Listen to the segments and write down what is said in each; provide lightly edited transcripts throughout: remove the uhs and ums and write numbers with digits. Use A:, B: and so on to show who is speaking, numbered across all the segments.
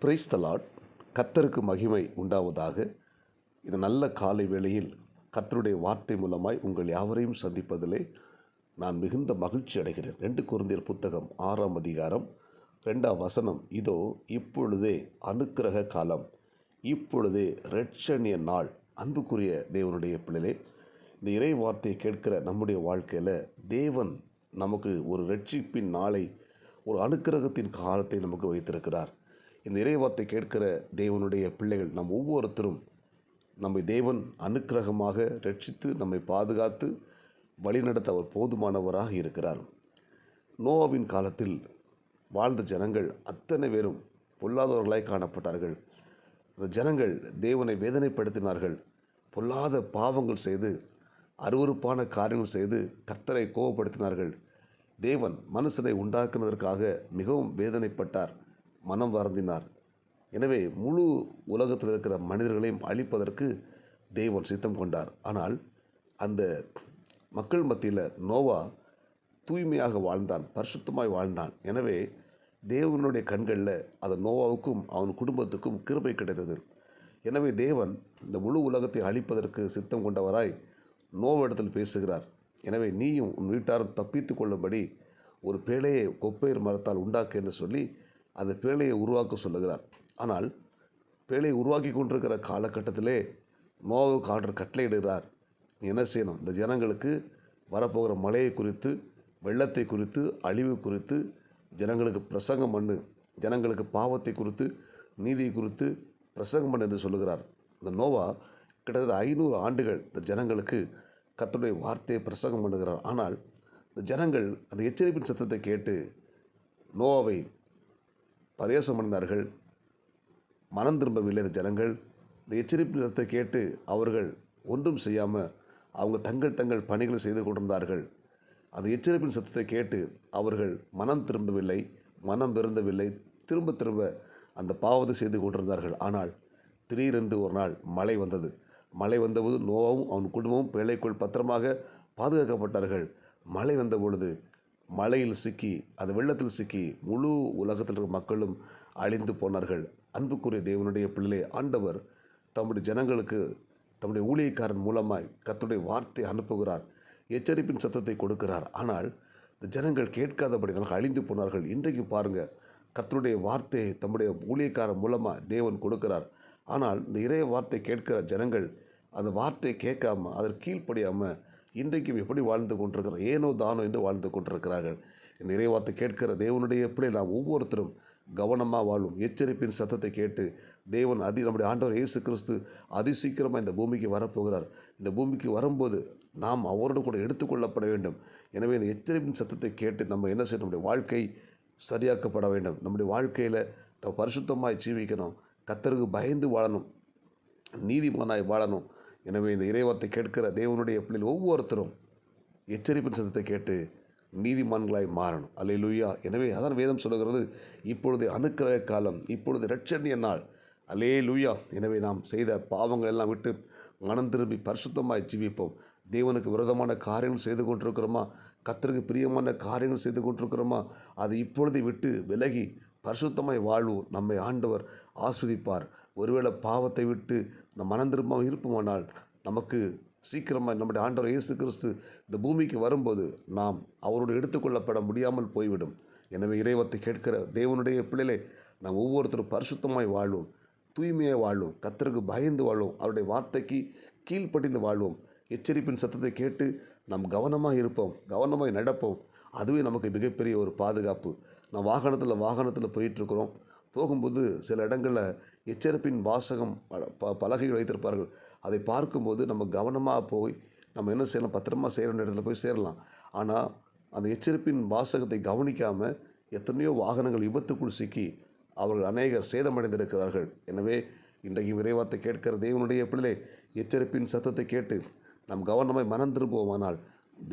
A: Praise the Lord. கர்த்தருக்கு மகிமை உண்டாவதாக. இந்த நல்ல காலை வேளையில் கர்த்தருடைய வார்த்தை மூலமாய் உங்கள் யாவரையும் சந்திப்பதிலே நான் மிகுந்த மகிழ்ச்சி அடைகிறேன். 2 கொரிந்தியர் புத்தகம் 6ஆம் அதிகாரம் 2ஆம் வசனம். இதோ இப்பொழுதே அனுக்கிரக காலம், இப்பொழுதே இரட்சணிய நாள். அன்புக்குரிய தேவனுடைய பிள்ளைகளே, இந்த இறை வார்த்தையை கேட்கிற நம்முடைய வாழ்க்கையில் தேவன் நமக்கு ஒரு இரட்சிப்பின் நாளை, ஒரு அனுக்கிரகத்தின் காலத்தை நமக்கு வைத்திருக்கிறார். இந்த இறைவார்த்தை கேட்கிற தேவனுடைய பிள்ளைகள் நம் ஒவ்வொருத்தரும் நம்மை தேவன் அனுக்கிரகமாக ரட்சித்து நம்மை பாதுகாத்து வழிநடத்த அவர் போதுமானவராக இருக்கிறார். நோவாவின் காலத்தில் வாழ்ந்த ஜனங்கள் அத்தனை பேரும் பொல்லாதவர்களாய் காணப்பட்டார்கள். அந்த ஜனங்கள் தேவனை வேதனைப்படுத்தினார்கள். பொல்லாத பாவங்கள் செய்து, அருவருப்பான காரியங்கள் செய்து கர்த்தரை கோபப்படுத்தினார்கள். தேவன் மனுஷனை உண்டாக்குனதற்காக மிகவும் வேதனைப்பட்டார், மனம் வருந்தினார். எனவே முழு உலகத்தில் இருக்கிற மனிதர்களையும் அழிப்பதற்கு தேவன் சித்தம் கொண்டார். ஆனால் அந்த மக்கள் மத்தியில் நோவா தூய்மையாக வாழ்ந்தான், பரிசுத்தமாய் வாழ்ந்தான். எனவே தேவனுடைய கண்களில் அந்த நோவாவுக்கும் அவன் குடும்பத்துக்கும் கிருபை கிடைத்தது. எனவே தேவன் இந்த முழு உலகத்தை அழிப்பதற்கு சித்தம் கொண்டவராய் நோவாவிடத்தில் பேசுகிறார். எனவே நீயும் உன் வீட்டாரும் தப்பித்து கொள்ளும்படி ஒரு பேழையை கொப்பையர் மரத்தால் உண்டாக்கு என்று சொல்லி அந்த பேழையை உருவாக்க சொல்லுகிறார். ஆனால் பேழையை உருவாக்கி கொண்டிருக்கிற காலகட்டத்திலே நோவாவுக்கு ஆண்டவர் கட்டளையிடுகிறார், நீ என்ன செய்யணும், இந்த ஜனங்களுக்கு வரப்போகிற மழையை குறித்து, வெள்ளத்தை குறித்து, அழிவு குறித்து ஜனங்களுக்கு பிரசங்கம் பண்ணு, ஜனங்களுக்கு பாவத்தை குறித்து, நீதியை குறித்து பிரசங்கம் பண்ணு என்று சொல்லுகிறார். இந்த நோவா கிட்டத்தட்ட 500 ஆண்டுகள் இந்த ஜனங்களுக்கு கர்த்தருடைய வார்த்தையை பிரசங்கம் பண்ணுகிறார். ஆனால் இந்த ஜனங்கள் அந்த எச்சரிப்பின் சத்தத்தை கேட்டு நோவாவை பரியாசம் பண்ணினார்கள், மனம் திரும்பவில்லை. இந்த ஜனங்கள் இந்த எச்சரிப்பின் சத்தத்தை கேட்டு அவர்கள் ஒன்றும் செய்யாமல் அவங்க தங்கள் பணிகளை செய்து கொண்டிருந்தார்கள். அந்த எச்சரிப்பின் சத்தத்தை கேட்டு அவர்கள் மனம் திரும்பவில்லை, மனம் வருந்தவில்லை, திரும்ப அந்த பாவத்தை செய்து கொண்டிருந்தார்கள். ஆனால் திடீரென்று ஒரு நாள் மழை வந்தது. மழை வந்தபோது நோவாவும் அவன் குடும்பமும் பேழைக்குள் பத்திரமாக பாதுகாக்கப்பட்டார்கள். மழை வந்த பொழுது மழையில் சிக்கி, அந்த வெள்ளத்தில் சிக்கி முழு உலகத்தில் இருக்கிற மக்களும் அழிந்து போனார்கள். அன்புக்குரிய தேவனுடைய பிள்ளை, ஆண்டவர் தம்முடைய ஜனங்களுக்கு தம்முடைய ஊழியக்காரன் மூலமாய் கர்த்தருடைய வார்த்தை அனுப்புகிறார், எச்சரிப்பின் சத்தத்தை கொடுக்கிறார். ஆனால் இந்த ஜனங்கள் கேட்காதபடினால் அழிந்து போனார்கள். இன்றைக்கு பாருங்கள், கர்த்தருடைய வார்த்தையை தம்முடைய ஊழியக்காரன் மூலமாக தேவன் கொடுக்கிறார். ஆனால் இந்த இறைய வார்த்தை கேட்கிற ஜனங்கள் அந்த வார்த்தையை கேட்காம, அதற்கு கீழ்ப்படியாமல் இன்றைக்கும் எப்படி வாழ்ந்து கொண்டிருக்கிறார், ஏனோ தானோ என்று வாழ்ந்து கொண்டிருக்கிறார்கள். இந்த இறைவார்த்தை கேட்கிற தேவனுடைய பிள்ளை நாம் ஒவ்வொருத்தரும் கவனமாக வாழும். எச்சரிப்பின் சத்தத்தை கேட்டு தேவன் நம்முடைய ஆண்டவர் இயேசு கிறிஸ்து அதிசீக்கிரமாக இந்த பூமிக்கு வரப்போகிறார். இந்த பூமிக்கு வரும்போது நாம் அவரோடு கூட எடுத்துக்கொள்ளப்பட வேண்டும். எனவே இந்த எச்சரிப்பின் சத்தத்தை கேட்டு நம்ம என்ன செய்யணும், நம்முடைய வாழ்க்கை சரியாக்கப்பட வேண்டும். நம்முடைய வாழ்க்கையில் நம்ம பரிசுத்தமாய் ஜீவிக்கணும், கர்த்தருக்கு பயந்து வாழணும், நீதிமானாய் வாழணும். எனவே இந்த இறைவார்த்தை கேட்கிற தேவனுடைய பிள்ளைகள் ஒவ்வொருத்தரும் எச்சரிப்பின் சத்தத்தை கேட்டு நீதிமான்களாய் மாறணும். அல்லேலூயா. எனவே அதான் வேதம் சொல்லுகிறது, இப்பொழுது அனுக்கிரக காலம், இப்பொழுது இரட்சணிய நாள். அல்லேலூயா. எனவே நாம் செய்த பாவங்கள் எல்லாம் விட்டு மனம் திரும்பி பரிசுத்தமாய் ஜீவிப்போம். தேவனுக்கு விரோதமான காரியங்கள் செய்து கொண்டிருக்கிறோமா, கர்த்தருக்கு பிரியமான காரியங்கள் செய்து கொண்டிருக்கிறோமா, அதை இப்பொழுதை விட்டு விலகி பரிசுத்தமாய் வாழ்வோம். நம்மை ஆண்டவர் ஆஸ்வதிப்பார். ஒருவேளை பாவத்தை விட்டு நம் மனம் திரும்பாமல் இருப்போமானால் நமக்கு சீக்கிரமாக நம்முடைய ஆண்டவர் இயேசு கிறிஸ்து இந்த பூமிக்கு வரும்போது நாம் அவரோடு எடுத்துக்கொள்ளப்பட முடியாமல் போய்விடும். எனவே இறைவத்தை கேட்கிற தேவனுடைய பிள்ளைகளை நாம் ஒவ்வொருத்தரும் பரிசுத்தமாய் வாழ்வோம், தூய்மையாக வாழ்வோம், கர்த்தருக்கு பயந்து வாழ்வோம், அவருடைய வார்த்தைக்கு கீழ்ப்படிந்து வாழ்வோம். எச்சரிப்பின் சத்தத்தை கேட்டு நாம் கவனமாக இருப்போம், கவனமாய் நடப்போம். அதுவே நமக்கு மிகப்பெரிய ஒரு பாதுகாப்பு. நான் வாகனத்தில் போயிட்டுருக்குறோம். போகும்போது சில இடங்களில் எச்சரிப்பின் வாசகம் பலகைகள் வைத்திருப்பார்கள். அதை பார்க்கும்போது நம்ம கவனமாக போய் நம்ம என்ன செய்யலாம், பத்திரமா சேர வேண்டிய இடத்துல போய் சேரலாம். ஆனால் அந்த எச்சரிப்பின் வாசகத்தை கவனிக்காமல் எத்தனையோ வாகனங்கள் விபத்துக்குள் சிக்கி அவர்கள் அநேகர் சேதமடைந்திருக்கிறார்கள். எனவே இன்றைக்கு இறைவார்த்தை கேட்கிற தேவனுடைய பிள்ளை எச்சரிப்பின் சத்தத்தை கேட்டு நாம் கவனமாய் மனம் திரும்புவோமானால்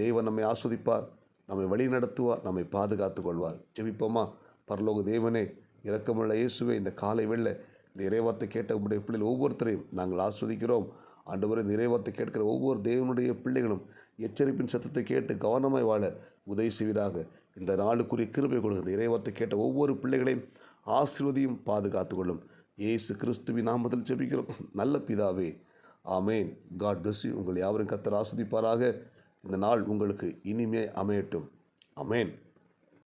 A: தேவன் நம்மை ஆஸ்வதிப்பார், நம்மை வழி நடத்துவார், நம்மை பாதுகாத்து கொள்வார். ஜெபிப்போமா. பரலோக தேவனே, இரக்கமுள்ள இயேசுவே, இந்த காலை வெள்ளை இந்த இறைவார்த்தை கேட்ட உங்களுடைய பிள்ளைகள் ஒவ்வொருத்தரையும் நாங்கள் ஆஸ்வதிக்கிறோம். ஆண்டவரே, இந்த இறைவார்த்தை கேட்கிற ஒவ்வொரு தேவனுடைய பிள்ளைகளும் எச்சரிப்பின் சத்தத்தை கேட்டு கவனமாய் வாழ உதவி செய்வீராக. இந்த நாளுக்குரிய கிருபை கொடுங்க. இந்த இறைவார்த்தை கேட்ட ஒவ்வொரு பிள்ளைகளையும் ஆசீர்வதியும் பாதுகாத்து கொள்ளும். இயேசு கிறிஸ்துவின் நாமத்தில் ஜெபிக்கிறோம் நல்ல பிதாவே, ஆமேன். God bless you. உங்கள் யாவரும் கர்த்தர் ஆசீர்வதிப்பாராக. இந்த நாள் உங்களுக்கு இனிமே அமையட்டும். ஆமேன்.